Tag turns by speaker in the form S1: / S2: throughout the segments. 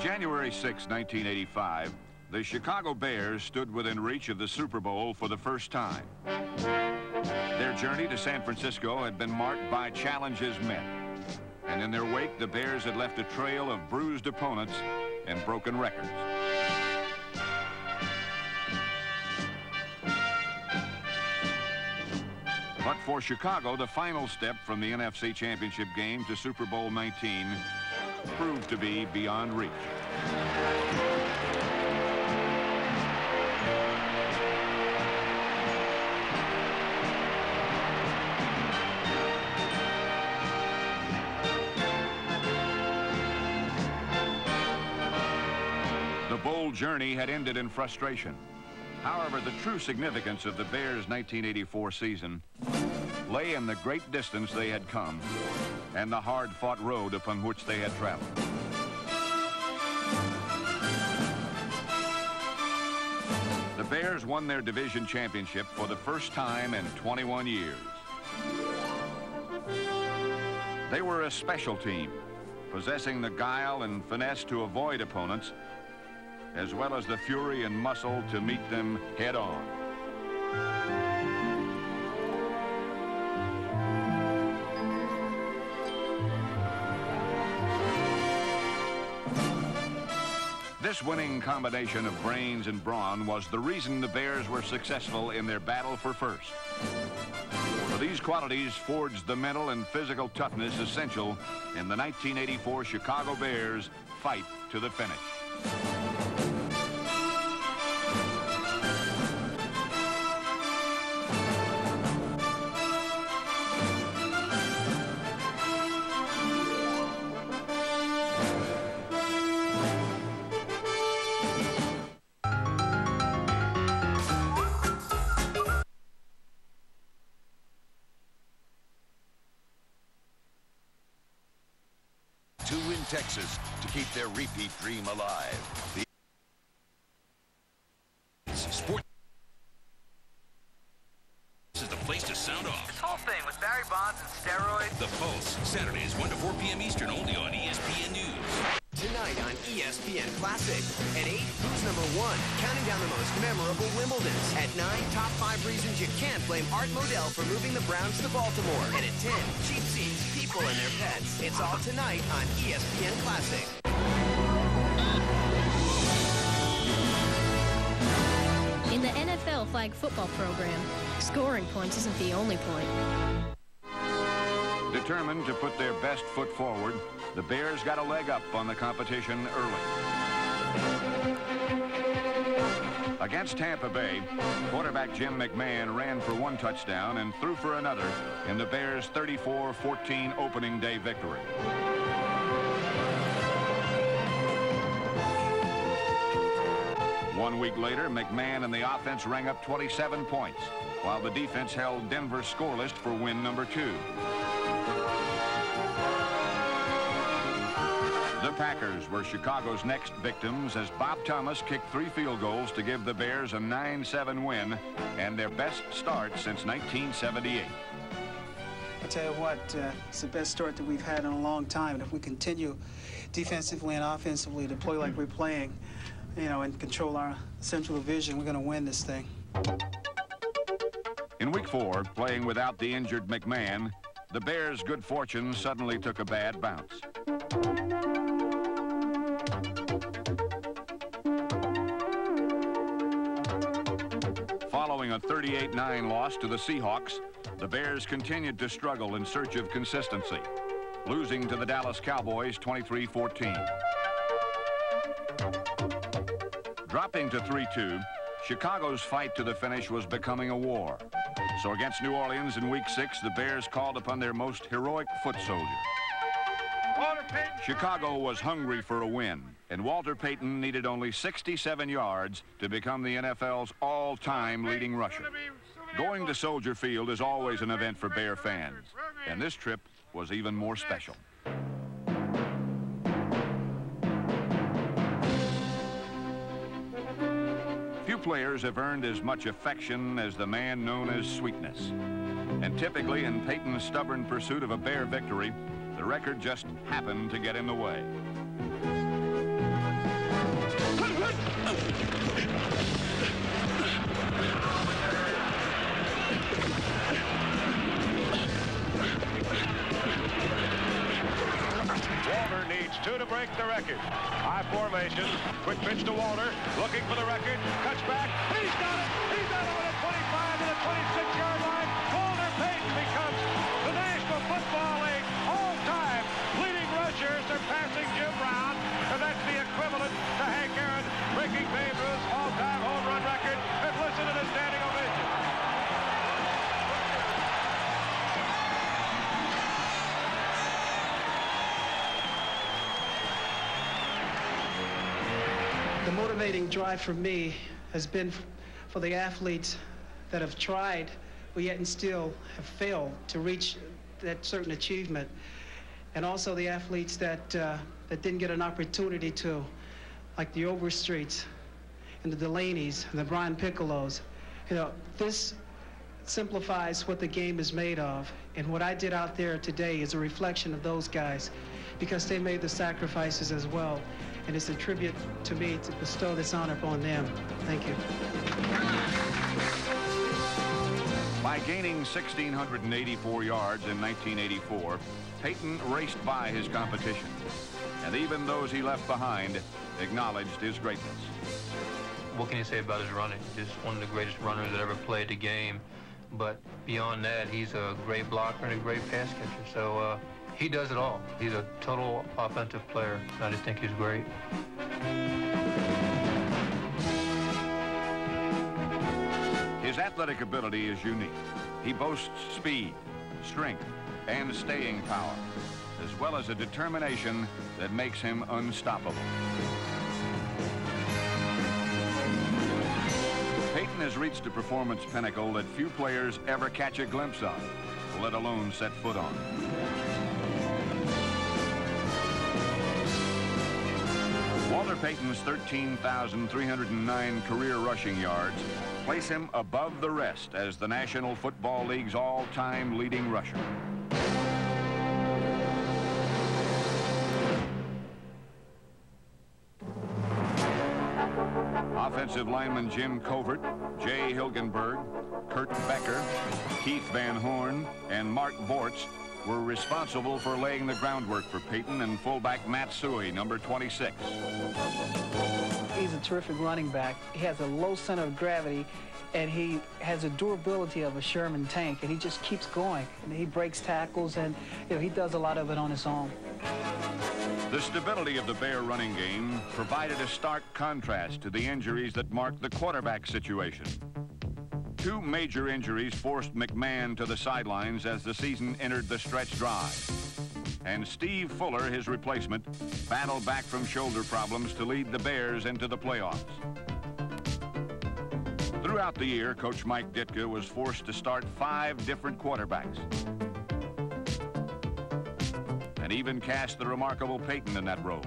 S1: January 6, 1985, the Chicago Bears stood within reach of the Super Bowl for the first time. Their journey to San Francisco had been marked by challenges met. And in their wake, the Bears had left a trail of bruised opponents and broken records. But for Chicago, the final step from the NFC Championship game to Super Bowl 19 proved to be beyond reach. The bold journey had ended in frustration. However, the true significance of the Bears' 1984 season lay in the great distance they had come and the hard-fought road upon which they had traveled. The Bears won their division championship for the first time in 21 years. They were a special team, possessing the guile and finesse to avoid opponents, as well as the fury and muscle to meet them head-on. This winning combination of brains and brawn was the reason the Bears were successful in their battle for first. For these qualities forged the mental and physical toughness essential in the 1984 Chicago Bears' fight to the finish.
S2: Texas to keep their repeat dream alive. Sport. This is the place to sound off.
S3: This whole thing with Barry Bonds and steroids.
S2: The Pulse, Saturdays 1 to 4 p.m. Eastern, only on ESPN News.
S4: Tonight on ESPN Classic. At 8, who's number 1? Counting down the most memorable Wimbledons. At 9, top 5 reasons you can't blame Art Modell for moving the Browns to Baltimore. And at 10, cheap seats, people and their pets. It's all tonight on ESPN Classic.
S5: In the NFL flag football program, scoring points isn't the only point.
S1: Determined to put their best foot forward, the Bears got a leg up on the competition early. Against Tampa Bay, quarterback Jim McMahon ran for 1 touchdown and threw for another in the Bears' 34-14 opening day victory. One week later, McMahon and the offense rang up 27 points, while the defense held Denver scoreless for win number 2. The Packers were Chicago's next victims as Bob Thomas kicked 3 field goals to give the Bears a 9-7 win and their best start since 1978.
S6: I tell you what, it's the best start that we've had in a long time. And if we continue defensively and offensively to play like we're playing, you know, and control our central division, we're going to win this thing.
S1: In week 4, playing without the injured McMahon, the Bears' good fortune suddenly took a bad bounce. Following a 38-9 loss to the Seahawks, the Bears continued to struggle in search of consistency, losing to the Dallas Cowboys 23-14. Dropping to 3-2, Chicago's fight to the finish was becoming a war. So against New Orleans in week 6, the Bears called upon their most heroic foot soldier. Chicago was hungry for a win, and Walter Payton needed only 67 yards to become the NFL's all-time leading rusher. Going to Soldier Field is always an event for Bear fans, and this trip was even more special. Few players have earned as much affection as the man known as Sweetness. And typically in Payton's stubborn pursuit of a Bear victory, the record just happened to get in the way.
S7: break the record. High formation, quick pitch to Walter, looking for the record, cuts back, he's got it! He's got it at 25 to the 26-yard line. Walter Payton becomes the National Football League all-time leading rusher, surpassing Jim Brown, and that's the equivalent to Hank Aaron breaking Babe Ruth's all-time home run record. And listen to the standing ovation.
S6: The motivating drive for me has been for the athletes that have tried, but yet and still have failed to reach that certain achievement. And also the athletes that didn't get an opportunity to, like the Overstreets and the Delaney's and the Brian Piccolos. You know, this simplifies what the game is made of. And what I did out there today is a reflection of those guys, because they made the sacrifices as well. And it's a tribute to me to bestow this honor upon them. Thank you.
S1: By gaining 1,684 yards in 1984, Payton raced by his competition. And even those he left behind acknowledged his greatness.
S8: What can you say about his running? Just one of the greatest runners that ever played the game. But beyond that, he's a great blocker and a great pass catcher. So he does it all. He's a total offensive player. I just think he's great.
S1: His athletic ability is unique. He boasts speed, strength, and staying power, as well as a determination that makes him unstoppable. Payton has reached a performance pinnacle that few players ever catch a glimpse of, let alone set foot on. Walter Payton's 13,309 career rushing yards place him above the rest as the National Football League's all-time leading rusher. Offensive lineman Jim Covert, Jay Hilgenberg, Kurt Becker, Keith Van Horn, and Mark Bortz were responsible for laying the groundwork for Payton and fullback Matt Suey, number 26.
S6: He's a terrific running back. He has a low center of gravity, and he has the durability of a Sherman tank, and he just keeps going. And he breaks tackles, and he does a lot of it on his own.
S1: The stability of the Bear running game provided a stark contrast to the injuries that marked the quarterback situation. Two major injuries forced McMahon to the sidelines as the season entered the stretch drive. And Steve Fuller, his replacement, battled back from shoulder problems to lead the Bears into the playoffs. Throughout the year, Coach Mike Ditka was forced to start 5 different quarterbacks, and even cast the remarkable Payton in that role.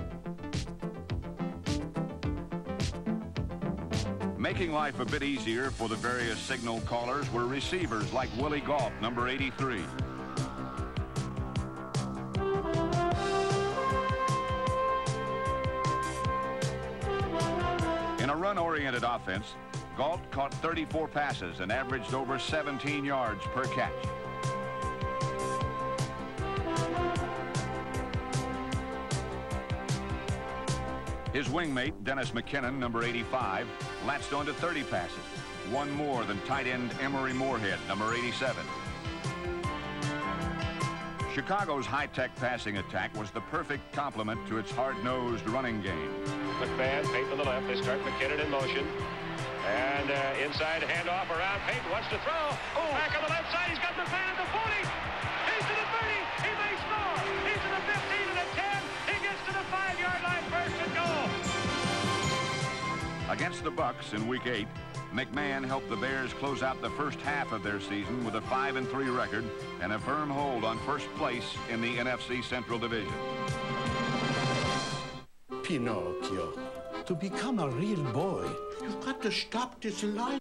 S1: Making life a bit easier for the various signal callers were receivers like Willie Galt, number 83. In a run-oriented offense, Galt caught 34 passes and averaged over 17 yards per catch. His wingmate, Dennis McKinnon, number 85, latched onto 30 passes, one more than tight end Emory Moorhead, number 87. Chicago's high-tech passing attack was the perfect complement to its hard-nosed running game.
S7: McMahon, Payton to the left. They start McKinnon in motion. And inside handoff around. Payton wants to throw. Oh, back on the left side. He's got McMahon at the 40. He's to the 30. He may score. He's to the 15 and the 10. He gets to the 5-yard line, first and goal.
S1: Against the Bucks in Week 8, McMahon helped the Bears close out the first half of their season with a 5-3 record and a firm hold on first place in the NFC Central Division.
S9: Pinocchio, to become a real boy, you've got to stop this lie.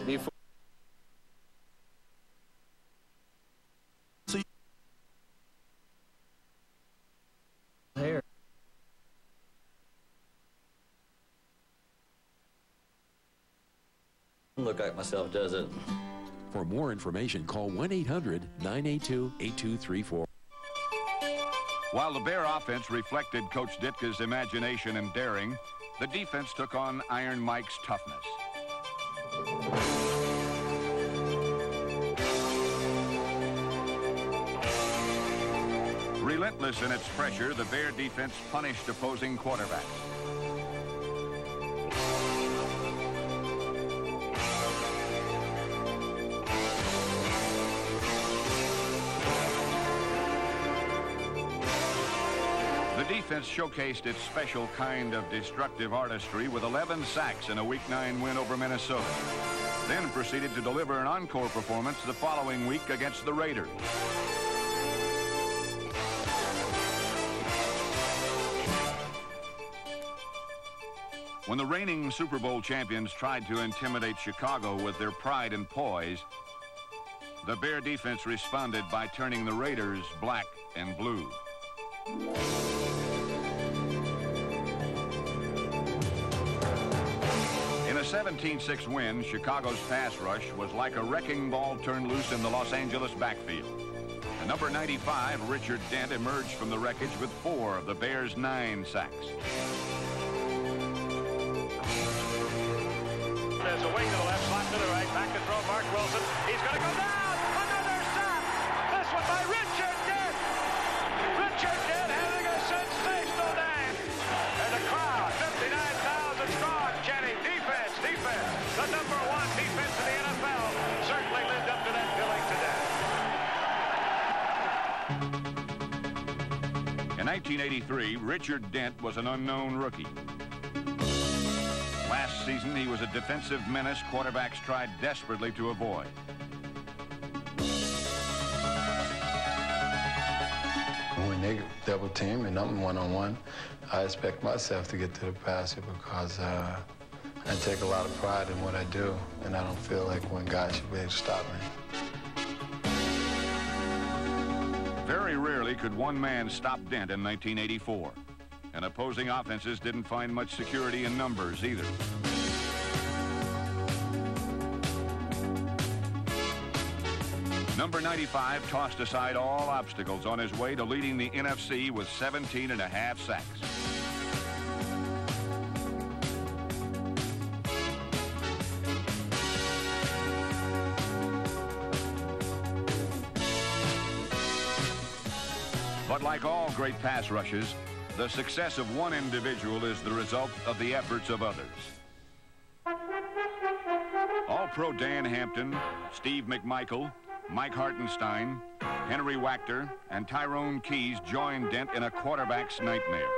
S7: Before
S6: There.
S10: look like myself, does it?
S11: For more information, call 1-800-982-8234.
S1: While the Bear offense reflected Coach Ditka's imagination and daring, the defense took on Iron Mike's toughness. Relentless in its pressure, the Bear defense punished opposing quarterbacks. The defense showcased its special kind of destructive artistry with 11 sacks in a Week 9 win over Minnesota. Then proceeded to deliver an encore performance the following week against the Raiders. When the reigning Super Bowl champions tried to intimidate Chicago with their pride and poise, the Bear defense responded by turning the Raiders black and blue. In a 17-6 win, Chicago's pass rush was like a wrecking ball turned loose in the Los Angeles backfield. The number 95, Richard Dent, emerged from the wreckage with 4 of the Bears' 9 sacks.
S7: There's a wing to the left, slap to the right, back to throw Mark Wilson. He's going to go down. Another sack. This one by Richard Dent. Richard Dent having a sensational day. And the crowd, 59,000 strong, chanting defense, defense. The number 1 defense in the NFL certainly lived up to that billing today.
S1: In 1983, Richard Dent was an unknown rookie. Last season, he was a defensive menace quarterbacks tried desperately to avoid.
S12: When they double team and I'm one-on-one, I expect myself to get to the passer because I take a lot of pride in what I do, and I don't feel like one guy should be able to stop me.
S1: Very rarely could one man stop Dent in 1984. And opposing offenses didn't find much security in numbers either. Number 95 tossed aside all obstacles on his way to leading the NFC with 17.5 sacks. But like all great pass rushes, the success of one individual is the result of the efforts of others. All-Pro Dan Hampton, Steve McMichael, Mike Hartenstein, Henry Wachter, and Tyrone Keys joined Dent in a quarterback's nightmare.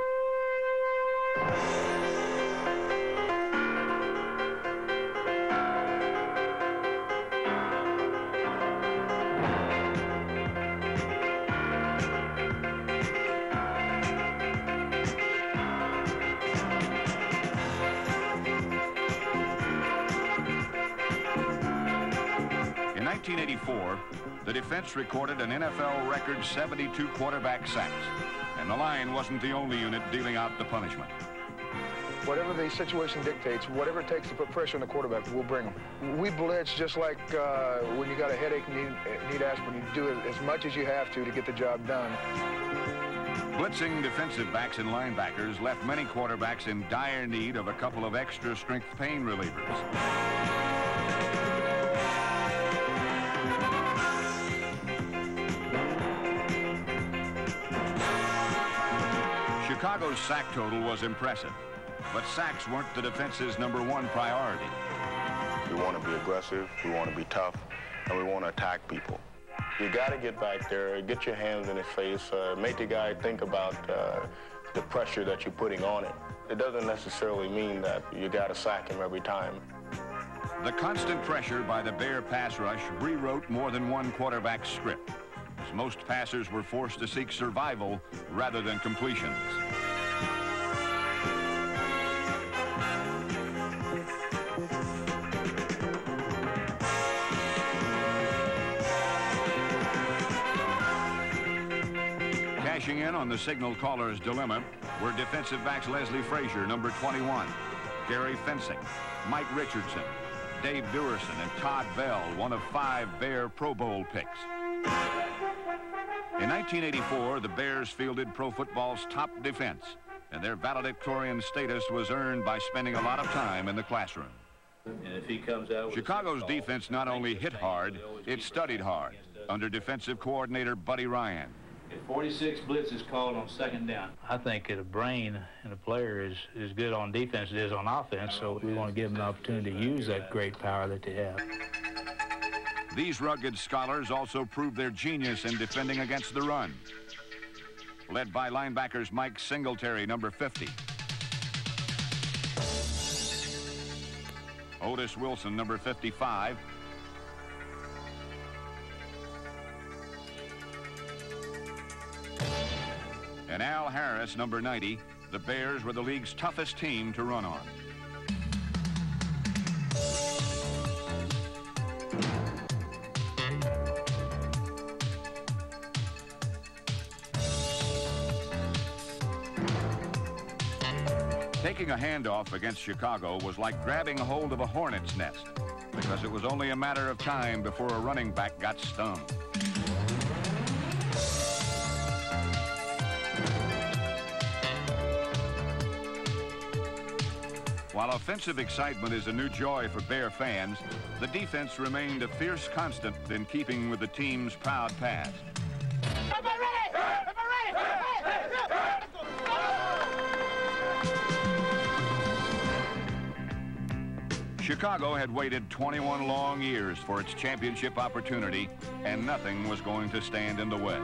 S1: In 1984, the defense recorded an NFL record 72 quarterback sacks, and the line wasn't the only unit dealing out the punishment.
S13: Whatever the situation dictates, whatever it takes to put pressure on the quarterback, we'll bring them. We blitz just like when you got a headache and need aspirin. You do it as much as you have to get the job done.
S1: Blitzing defensive backs and linebackers left many quarterbacks in dire need of a couple of extra strength pain relievers. Chicago's sack total was impressive, but sacks weren't the defense's #1 priority.
S14: We want to be aggressive, we want to be tough, and we want to attack people. You got to get back there, get your hands in his face, make the guy think about the pressure that you're putting on it. It doesn't necessarily mean that you got to sack him every time.
S1: The constant pressure by the Bear pass rush rewrote more than one quarterback's script, as most passers were forced to seek survival rather than completions. Cashing in on the signal caller's dilemma were defensive backs Leslie Frazier, number 21, Gary Fencing, Mike Richardson, Dave Duerson and Todd Bell, one of 5 Bear Pro Bowl picks. In 1984, the Bears fielded pro football's top defense, and their valedictorian status was earned by spending a lot of time in the classroom.
S10: And if he comes out with
S1: Chicago's defense not only hit hard, it studied hard under defensive coordinator Buddy Ryan.
S10: 46 blitz is called on second down.
S15: I think that a brain in a player is as good on defense as it is on offense, so we want to give them an opportunity to use that great power that they have.
S1: These rugged scholars also proved their genius in defending against the run. Led by linebackers Mike Singletary, number 50. Otis Wilson, number 55. And Al Harris, number 90. The Bears were the league's toughest team to run on. Taking a handoff against Chicago was like grabbing a hold of a hornet's nest, because it was only a matter of time before a running back got stung. While offensive excitement is a new joy for Bear fans, the defense remained a fierce constant in keeping with the team's proud past. Chicago had waited 21 long years for its championship opportunity, and nothing was going to stand in the way.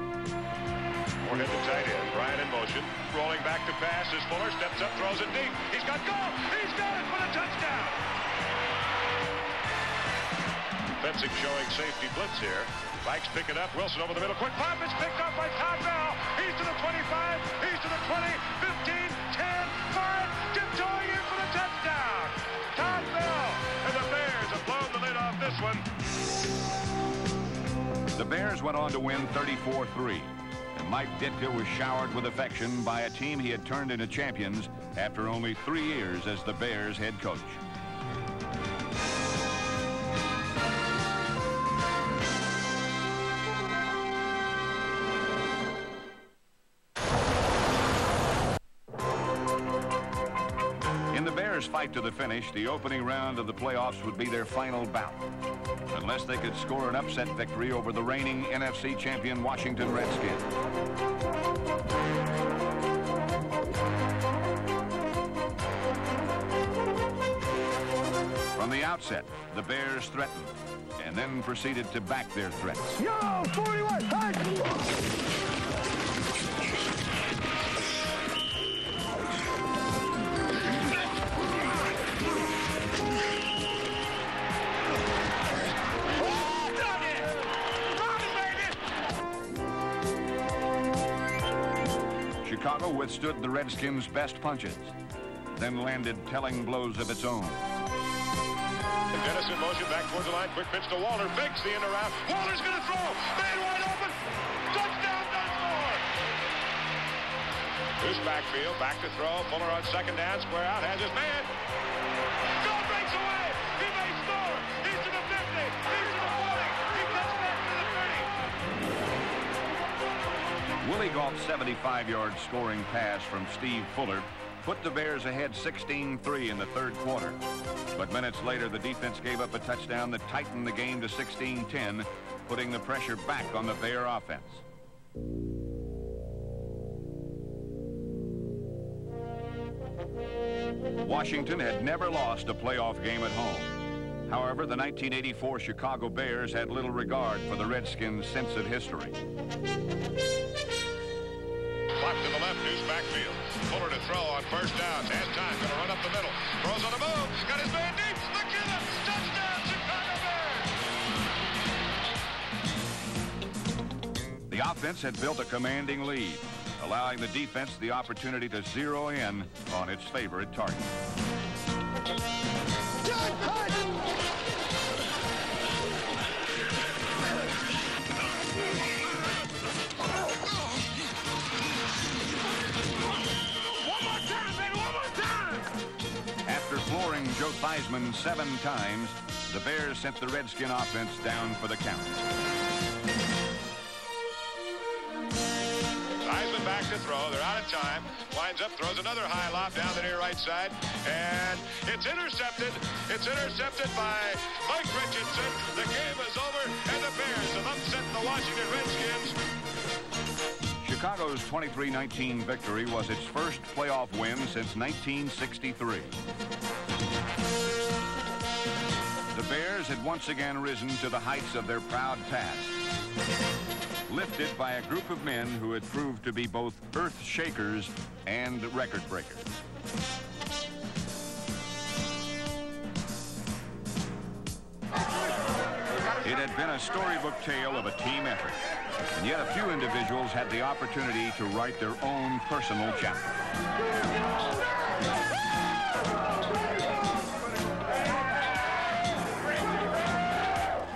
S7: Moorhead the tight end, Bryant in motion, rolling back to pass as Fuller steps up, throws it deep. He's got goal! He's got it for the touchdown! Fencing showing safety blitz here. Vikes pick it up, Wilson over the middle, quick pop, it's picked up by Todd Bell. He's to the 25, he's to the 20, 15, 10, 5, tiptoeing in for the touchdown! Todd Bell, and the Bears have blown the lid off this one.
S1: The Bears went on to win 34-3, and Mike Ditka was showered with affection by a team he had turned into champions after only 3 years as the Bears head coach. In the Bears' fight to the finish, the opening round of the playoffs would be their final bout, unless they could score an upset victory over the reigning NFC champion Washington Redskins. From the outset, the Bears threatened and then proceeded to back their threats.
S16: Yo, 41, hey!
S1: Chicago withstood the Redskins' best punches, then landed telling blows of its own.
S7: Dennis in motion back towards the line. Quick pitch to Walter. Fakes the end around. Walter's going to throw. Man wide open. Touchdown, Dunsmore. Loose backfield. Back to throw. Fuller on second down. Square out. Has his man. Goal breaks away. He may score. He's to the 50. He's to the 40. He cuts back to the 30.
S1: Willie Gault's 75-yard scoring pass from Steve Fuller put the Bears ahead 16-3 in the third quarter. But minutes later, the defense gave up a touchdown that tightened the game to 16-10, putting the pressure back on the Bear offense. Washington had never lost a playoff game at home. However, the 1984 Chicago Bears had little regard for the Redskins' sense of history.
S7: Clock to the left, Deuce backfield. Fuller to throw on first down. Has time, going to run up the middle. Throws on the move. Got his man deep. McKinnon. Touchdown, Chicago Bears.
S1: The offense had built a commanding lead, allowing the defense the opportunity to zero in on its favorite target. After flooring Joe Theismann 7 times, The Bears sent the Redskin offense down for the count.
S7: Heisman back to throw. They're out of time. Winds up, throws another high lob down the near right side. And it's intercepted. It's intercepted by Mike Richardson. The game is over, and the Bears have upset the Washington Redskins.
S1: Chicago's 23-19 victory was its first playoff win since 1963. The Bears had once again risen to the heights of their proud past, lifted by a group of men who had proved to be both earth shakers and record breakers. It had been a storybook tale of a team effort, and yet a few individuals had the opportunity to write their own personal chapter.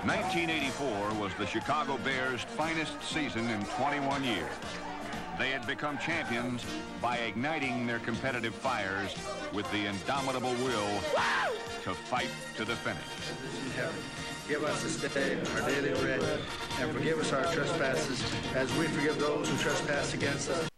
S1: 1984 was the Chicago Bears' finest season in 21 years. They had become champions by igniting their competitive fires with the indomitable will to fight to the finish.
S17: Give us this day our daily bread, and forgive us our trespasses as we forgive those who trespass against us.